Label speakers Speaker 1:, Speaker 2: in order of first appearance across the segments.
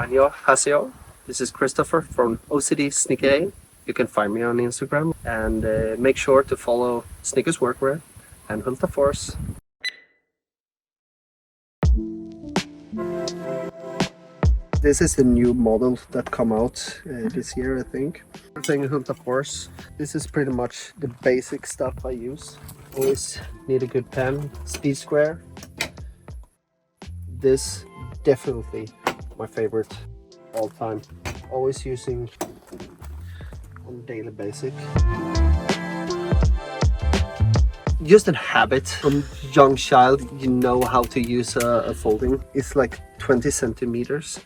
Speaker 1: 안녕하세요. This is Christopher from OCD Sneaker. You can find me on Instagram and make sure to follow Sneakers Workwear and Hultafors. This is the new model that come out this year, I think. Everything Hultafors. This is pretty much the basic stuff I use. Always need a good pen, speed square. This definitely my favorite all time. Always using on daily basic. Just a habit from young child, you know how to use a folding. It's like 20 centimeters.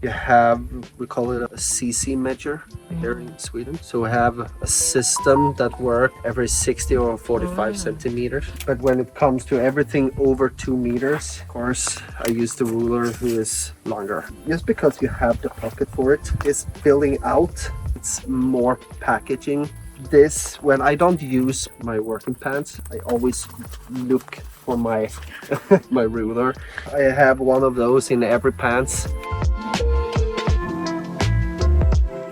Speaker 1: You have, we call it a CC measure here in Sweden. So we have a system that works every 60 or 45 centimeters. But when it comes to everything over 2 meters, of course, I use the ruler who is longer. Just because you have the pocket for it, it's filling out. It's more packaging. This, when I don't use my working pants, I always look for my my ruler. I have one of those in every pants.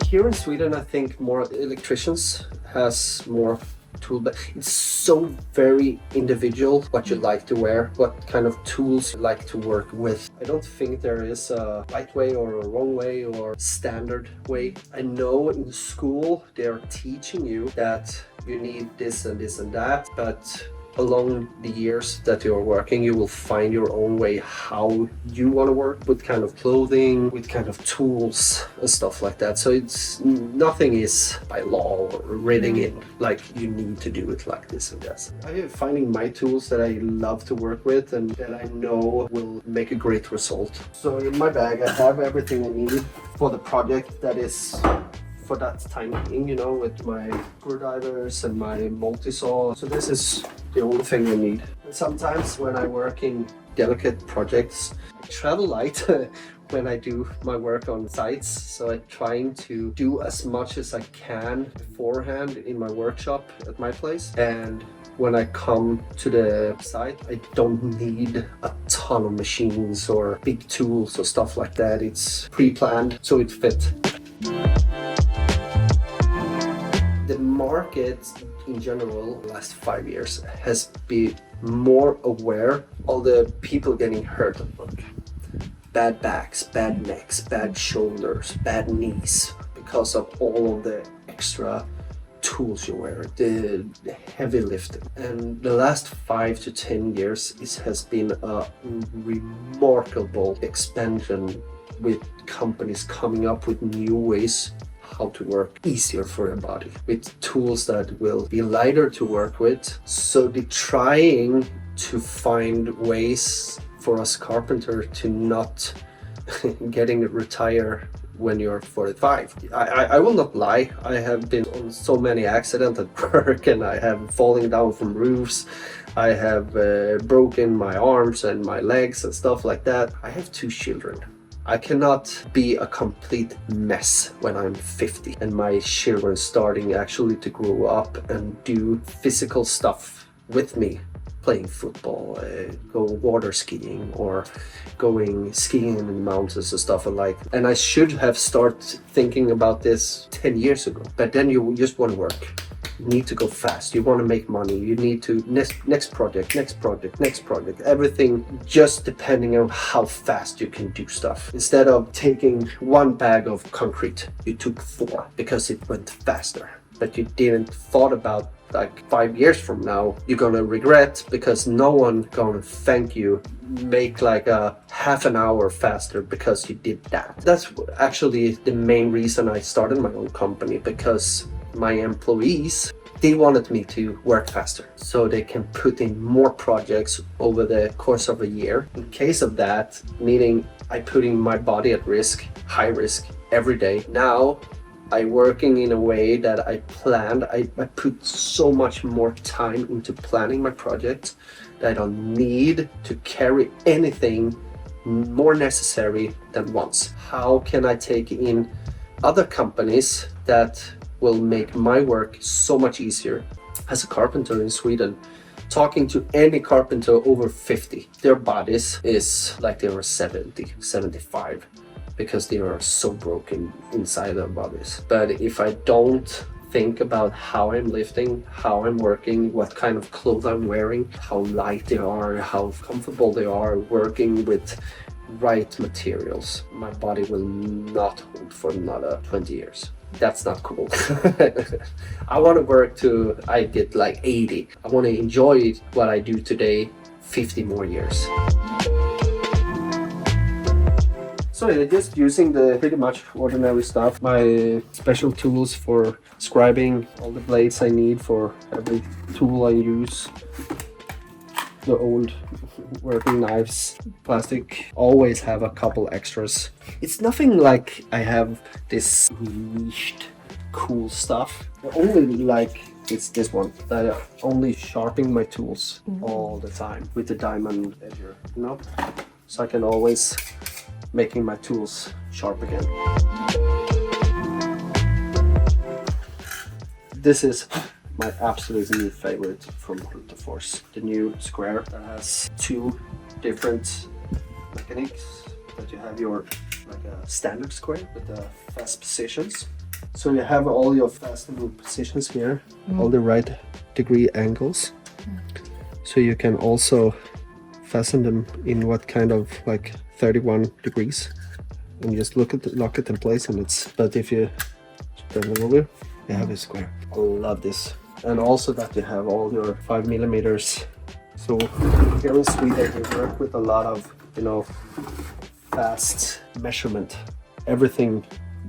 Speaker 1: Here in Sweden, I think more electricians has more tool, but it's so very individual what you like to wear, what kind of tools you like to work with. I don't think there is a right way or a wrong way or standard way. I know in school they're teaching you that you need this and this and that, but along the years that you're working, you will find your own way how you want to work, with kind of clothing, with kind of tools and stuff like that. So it's nothing is by law or written in like you need to do it like this and that. I'm finding my tools that I love to work with and that I know will make a great result. So in my bag I have everything I need for the project that is for that time being, you know, with my screwdrivers and my multi-saw. So this is the only thing I need. And sometimes when I work in delicate projects, I travel light when I do my work on sites. So I'm trying to do as much as I can beforehand in my workshop at my place. And when I come to the site, I don't need a ton of machines or big tools or stuff like that. It's pre-planned, so it fits. The market in general, the last 5 years, has been more aware of the people getting hurt at work. Bad backs, bad necks, bad shoulders, bad knees, because of all of the extra tools you wear, the heavy lifting. And the last 5 to 10 years, it has been a remarkable expansion with companies coming up with new ways how to work easier for your body with tools that will be lighter to work with. So they're trying to find ways for us carpenter to not getting retire when you're 45. I will not lie, I have been on so many accidents at work and I have fallen down from roofs. I have broken my arms and my legs and stuff like that. I have 2 children. I cannot be a complete mess when I'm 50 and my children starting actually to grow up and do physical stuff with me, playing football, go water skiing or going skiing in the mountains and stuff alike. And I should have started thinking about this 10 years ago, but then you just want to work. You need to go fast, you want to make money, you need to next project, everything just depending on how fast you can do stuff. Instead of taking 1 bag of concrete, you took 4 because it went faster. But you didn't thought about like 5 years from now, you're gonna regret because no one gonna thank you, make like a half an hour faster because you did that. That's actually the main reason I started my own company, because my employees, they wanted me to work faster so they can put in more projects over the course of a year. In case of that, meaning I putting my body at risk, high risk every day. Now I working in a way that I planned. I put so much more time into planning my project that I don't need to carry anything more necessary than once. How can I take in other companies that will make my work so much easier? As a carpenter in Sweden, talking to any carpenter over 50, their bodies is like they were 70, 75. because they are so broken inside their bodies. But if I don't think about how I'm lifting, how I'm working, what kind of clothes I'm wearing, how light they are, how comfortable they are, working with right materials, my body will not hold for another 20 years. That's not cool. I want to work to I get like 80. I want to enjoy what I do today 50 more years. So yeah, just using the pretty much ordinary stuff. My special tools for scribing, all the blades I need for every tool I use. The old working knives, plastic. Always have a couple extras. It's nothing like I have this niched cool stuff. I only like it's this one that I only sharpen my tools all the time with the diamond edger, you know? So I can always making my tools sharp again. This is my absolute new favorite from Force. The new square that has two different mechanics. That you have your like a standard square with the fast positions. So you have all your fast and move positions here, all the right degree angles. So you can also fasten them in what kind of like 31 degrees, and you just lock it in place, and it's. But if you turn it over, you have a square. I love this, and also that you have all your 5 millimeters. So here in Sweden, we work with a lot of fast measurement. Everything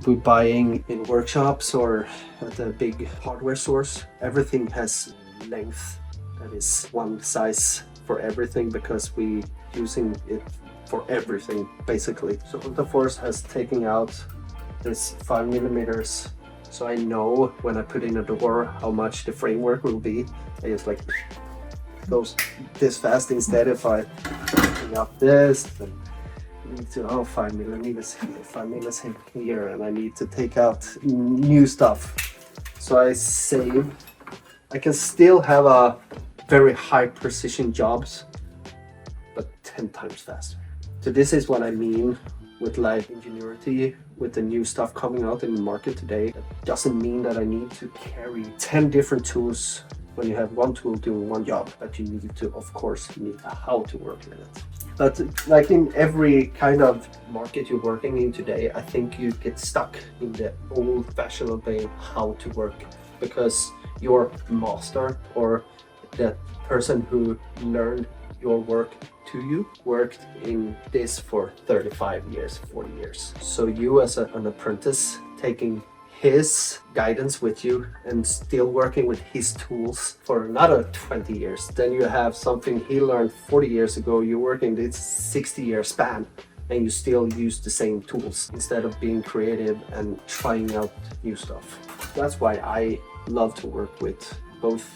Speaker 1: we're buying in workshops or at the big hardware stores, everything has length that is one size for everything because we using it for everything basically. So Force has taken out this 5 millimeters, so I know when I put in a door how much the framework will be. I just like goes this fast instead. If I put up this, then I need to 5 millimeters here, 5 millimeters here, and I need to take out new stuff. So I save. I can still have a very high precision jobs, but 10 times faster. So this is what I mean with like ingenuity, with the new stuff coming out in the market today. It doesn't mean that I need to carry 10 different tools when you have one tool doing one job, but you need to, of course, need how to work with it. But like in every kind of market you're working in today, I think you get stuck in the old-fashioned way how to work, because your master or that person who learned your work to you worked in this for 35 years, 40 years. So you as an apprentice taking his guidance with you and still working with his tools for another 20 years. Then you have something he learned 40 years ago, you're working this 60-year span and you still use the same tools instead of being creative and trying out new stuff. That's why I love to work with both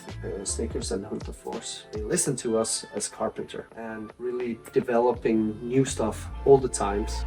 Speaker 1: Snickers and Force. They listen to us as carpenter and really developing new stuff all the times.